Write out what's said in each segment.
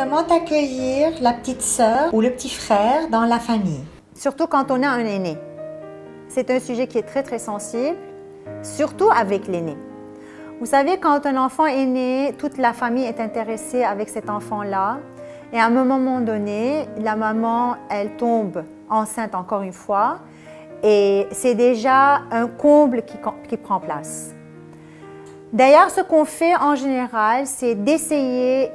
Comment accueillir la petite sœur ou le petit frère dans la famille? Surtout quand on a un aîné. C'est un sujet qui est très, très sensible, surtout avec l'aîné. Vous savez, quand un enfant est né, toute la famille est intéressée avec cet enfant-là. Et à un moment donné, la maman, elle tombe enceinte encore une fois. Et c'est déjà un comble qui prend place. D'ailleurs, ce qu'on fait en général, c'est d'essayer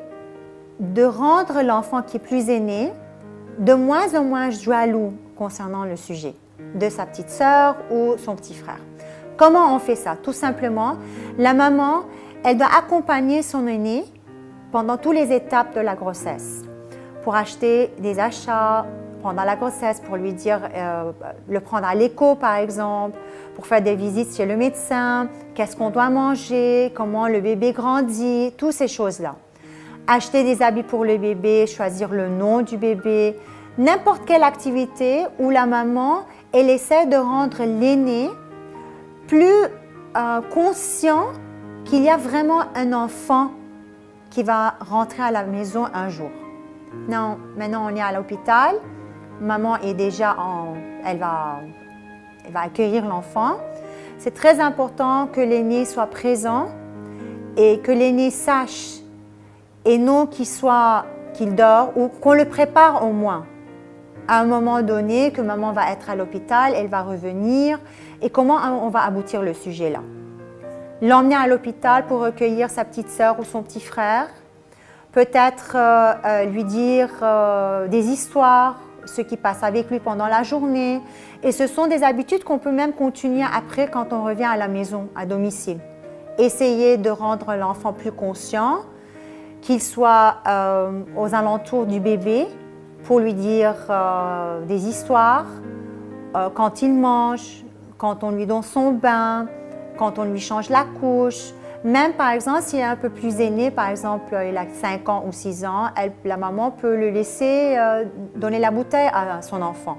de rendre l'enfant qui est plus aîné de moins en moins jaloux concernant le sujet de sa petite sœur ou son petit frère. Comment on fait ça? Tout simplement, la maman, elle doit accompagner son aîné pendant toutes les étapes de la grossesse pour acheter des achats pendant la grossesse, pour lui dire, le prendre à l'écho par exemple, pour faire des visites chez le médecin, qu'est-ce qu'on doit manger, comment le bébé grandit, toutes ces choses-là. Acheter des habits pour le bébé, choisir le nom du bébé, n'importe quelle activité où la maman, elle essaie de rendre l'aîné plus conscient qu'il y a vraiment un enfant qui va rentrer à la maison un jour. Non, maintenant on est à l'hôpital, maman est déjà elle va accueillir l'enfant. C'est très important que l'aîné soit présent et que l'aîné sache et non qu'il dort ou qu'on le prépare au moins. À un moment donné, que maman va être à l'hôpital, elle va revenir et comment on va aboutir le sujet là. L'emmener à l'hôpital pour recueillir sa petite sœur ou son petit frère, peut-être lui dire des histoires, ce qui passe avec lui pendant la journée. Et ce sont des habitudes qu'on peut même continuer après quand on revient à la maison, à domicile. Essayer de rendre l'enfant plus conscient, qu'il soit aux alentours du bébé pour lui dire des histoires, quand il mange, quand on lui donne son bain, quand on lui change la couche. Même par exemple, s'il est un peu plus aîné, par exemple, il a 5 ans ou 6 ans, la maman peut le laisser donner la bouteille à son enfant.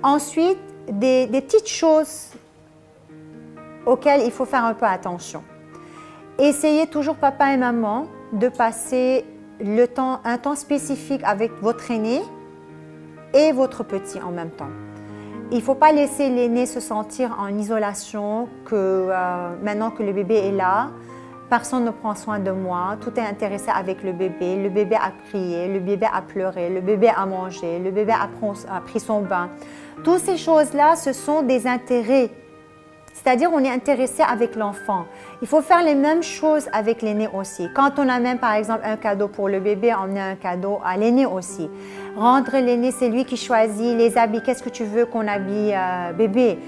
Ensuite, des petites choses auxquelles il faut faire un peu attention. Essayez toujours, papa et maman, de passer un temps spécifique avec votre aîné et votre petit en même temps. Il ne faut pas laisser l'aîné se sentir en isolation, que maintenant que le bébé est là, personne ne prend soin de moi, tout est intéressé avec le bébé a crié, le bébé a pleuré, le bébé a mangé, le bébé a pris son bain. Toutes ces choses-là, ce sont des intérêts. C'est-à-dire on est intéressé avec l'enfant. Il faut faire les mêmes choses avec l'aîné aussi. Quand on amène par exemple un cadeau pour le bébé, emmener un cadeau à l'aîné aussi. Rendre l'aîné, c'est lui qui choisit les habits. Qu'est-ce que tu veux qu'on habille bébé?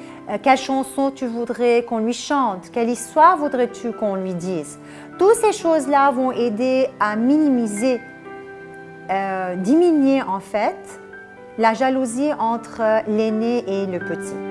Quelle chanson tu voudrais qu'on lui chante? Quelle histoire voudrais-tu qu'on lui dise? Toutes ces choses-là vont aider à minimiser, diminuer en fait, la jalousie entre l'aîné et le petit.